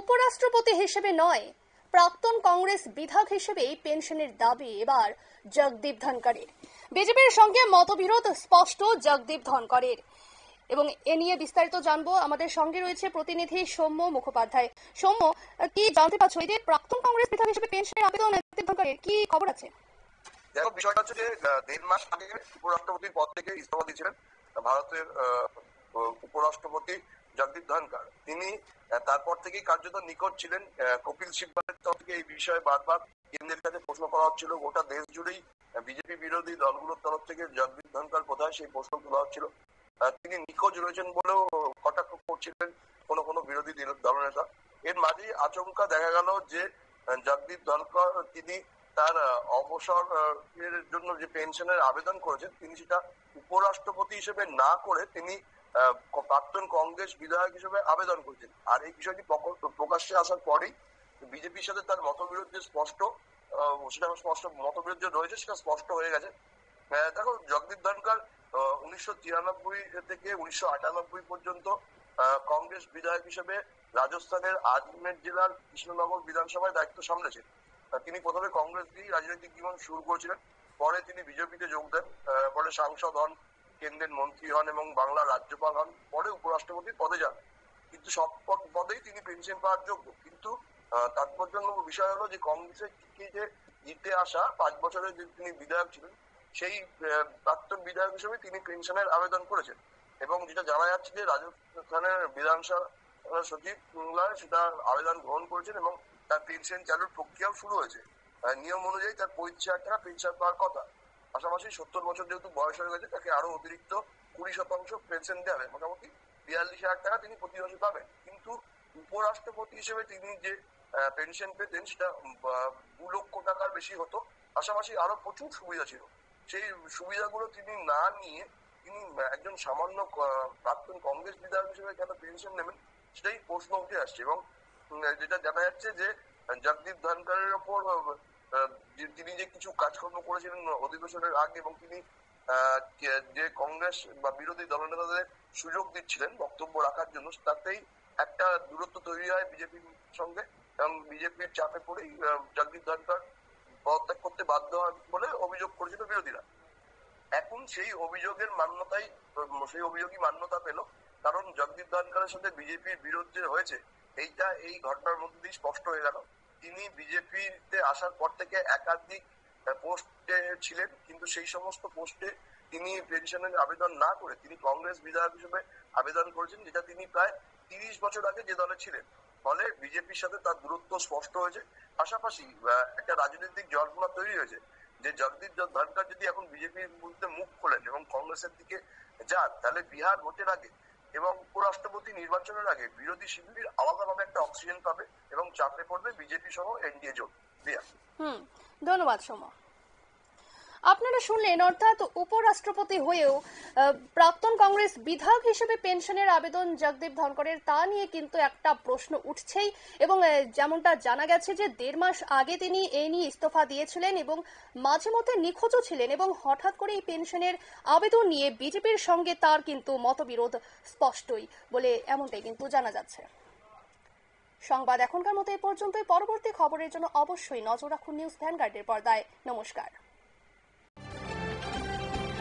উপরাষ্ট্রপতি হিসেবে নয়, প্রাক্তন কংগ্রেস বিধায়ক হিসেবে পেনশনের দাবি এবার জগদীপ ধনকরের। বিজেপির সঙ্গে মতবিরোধ স্পষ্ট জগদীপ ধনকরের, এবং এ নিয়ে বিস্তারিত জানবো। আমাদের সঙ্গে রয়েছে প্রতিনিধি সৌম্য মুখোপাধ্যায়। সৌম্য, কি জানতে পারছো এই যে প্রাক্তন কংগ্রেস বিধায়ক হিসেবে পেনশনের আবেদন জগদীপ ধনকরের, কি খবর আছে? দেখো, বিষয়টা হচ্ছে যে 1.5 মাস আগে উপরাষ্ট্রপতির পদ থেকে ইস্তফা দিয়েছিলেন ভারতের উপরাষ্ট্রপতি জগদীপ ধনকর। তিনি তারপর থেকেই কার্যত নিকট ছিলেন। কপিল সিব্বলের তরফ থেকে এই বিষয়ে বারবার কেন্দ্রের কাছে প্রশ্ন করা হচ্ছিল। গোটা দেশ জুড়েই বিজেপি বিরোধী দলগুলোর তরফ থেকে জগদীপ ধনকর কোথায় সেই প্রশ্ন তোলা হচ্ছিল। তিনি নিখোঁজ রয়েছেন বলেও কটাক্ষ করছিলেন কোনো বিরোধী দলনেতা। এর মাঝেই আচমকা দেখা গেল যে জগদীপ ধনকর তিনি তার অবসর এর জন্য যে পেনশনের আবেদন করেছেন, তিনি সেটা উপরাষ্ট্রপতি হিসেবে না করে তিনি প্রাক্তন কংগ্রেস বিধায়ক হিসেবে আবেদন করেছেন। আর এই বিষয়টি প্রকাশ্যে আসার পরেই বিজেপির সাথে তার মতবিরোধ যে স্পষ্ট মতবিরোধ যে রয়েছে সেটা স্পষ্ট হয়ে গেছে। দেখো, জগদীপ ধনকর 1993 থেকে 1998 পর্যন্ত কংগ্রেস বিধায়ক হিসেবে রাজস্থানের আজমের জেলার কৃষ্ণনগর বিধানসভায় দায়িত্ব সামলেছেন। তিনি প্রথমে কংগ্রেস দিয়ে রাজনৈতিক জীবন শুরু করেছিলেন, পরে তিনি বিজেপিতে যোগ দেন, পরে সাংসদ হন, কেন্দ্রের মন্ত্রী হন এবং বাংলার রাজ্যপাল হন, পরে উপরাষ্ট্রপতির পদে যান। কিন্তু সব পদেই তিনি পেনশন পাওয়ার যোগ্য। কিন্তু তাৎপর্যপূর্ণ বিষয় হলো যে কংগ্রেসের থেকে যে জিতে আসা 5 বছরের যে তিনি বিধায়ক ছিলেন, সেই প্রাক্তন বিধায়ক হিসেবে তিনি পেনশনের আবেদন করেছেন। এবং যেটা জানা যাচ্ছে যে রাজস্থানের বিধানসভা সচিব সেটা আবেদন গ্রহণ করেছেন এবং তার পেনশন চালুর প্রক্রিয়াও শুরু হয়েছে। নিয়ম অনুযায়ী তার 35,000 টাকা পেনশন পাওয়ার কথা। পাশাপাশি 70 বছর যেহেতু বয়স হয়ে গেছে, তাকে আরো অতিরিক্ত 20% পেনশন দেওয়া হবে। মোটামুটি 42,000 টাকা তিনি প্রতি বছর পাবেন। কিন্তু উপরাষ্ট্রপতি হিসেবে তিনি যে পেনশন পেতেন সেটা 2 লক্ষ টাকার বেশি হতো। পাশাপাশি আরো প্রচুর সুবিধা ছিল। সেই সুবিধাগুলো তিনি না নিয়ে তিনি একজন সামান্য প্রাক্তন কংগ্রেস বিধায়ক হিসেবে কেন পেনশন নেবেন, সেটাই প্রশ্ন উঠে আসছে। এবং যেটা জানা যাচ্ছে যে জগদীপ ধনকরের ওপর তিনি যে কিছু কাজকর্ম করেছিলেন অধিবেশনের আগে, এবং তিনি যে কংগ্রেস বা বিরোধী দলনেতাদের সুযোগ দিচ্ছিলেন বক্তব্য রাখার জন্য, তাতেই একটা দূরত্ব তৈরি হয় বিজেপির সঙ্গে, এবং বিজেপির চাপে পড়েই জগদীপ ধনকর পদত্যাগ করতে বাধ্য হন বলে অভিযোগ করেছিল বিরোধীরা। এখন সেই অভিযোগই মান্যতা পেল, কারণ জগদীপ ধনকরের সাথে বিজেপির বিরোধ যে হয়েছে এই ঘটনার মধ্যে দিয়ে স্পষ্ট হয়ে গেল। তিনি বিজেপিতে আসার পর থেকে একাধিক পোস্টে ছিলেন, কিন্তু সেই সমস্ত পোস্টে তিনি পেনশনের আবেদন না করে তিনি কংগ্রেস বিধায়ক হিসেবে আবেদন করেছেন, যেটা তিনি প্রায় 30 বছর আগে যে দলে ছিলেন। ফলে বিজেপির সাথে তার দূরত্ব স্পষ্ট হয়েছে। পাশাপাশি একটা রাজনৈতিক জল্পনা তৈরি হয়েছে যে জগদীপ ধনকর যদি এখন বিজেপির বিরুদ্ধে মুখ খোলেন এবং কংগ্রেসের দিকে যান, তাহলে বিহার ভোটের আগে এবং উপরাষ্ট্রপতি নির্বাচনের আগে বিরোধী শিবির আলাদাভাবে একটা অক্সিজেন পাবে এবং চাপে পড়বে বিজেপি সহ এনডিএ জোট। ধন্যবাদ সৌম্য। আপনারা শুনলেন, অর্থাৎ উপরাষ্ট্রপতি হয়েও প্রাক্তন কংগ্রেস বিধায়ক হিসেবে পেনশনের আবেদন জগদীপ ধনকরের, তা নিয়ে কিন্তু একটা প্রশ্ন উঠছেই। এবং যেমনটা জানা গেছে যে 1.5 মাস আগে তিনি এই নিয়ে ইস্তফা দিয়েছিলেন এবং মাঝে মধ্যে নিখোঁজও ছিলেন, এবং হঠাৎ করে এই পেনশনের আবেদন নিয়ে বিজেপির সঙ্গে তার কিন্তু মতবিরোধ স্পষ্টই বলে এমনটাই কিন্তু জানা যাচ্ছে। সংবাদ এখনকার মতো এই পর্যন্তই। পরবর্তী খবরের জন্য অবশ্যই নজর রাখুন নিউজ ভ্যানগার্ডের পর্দায়। নমস্কার।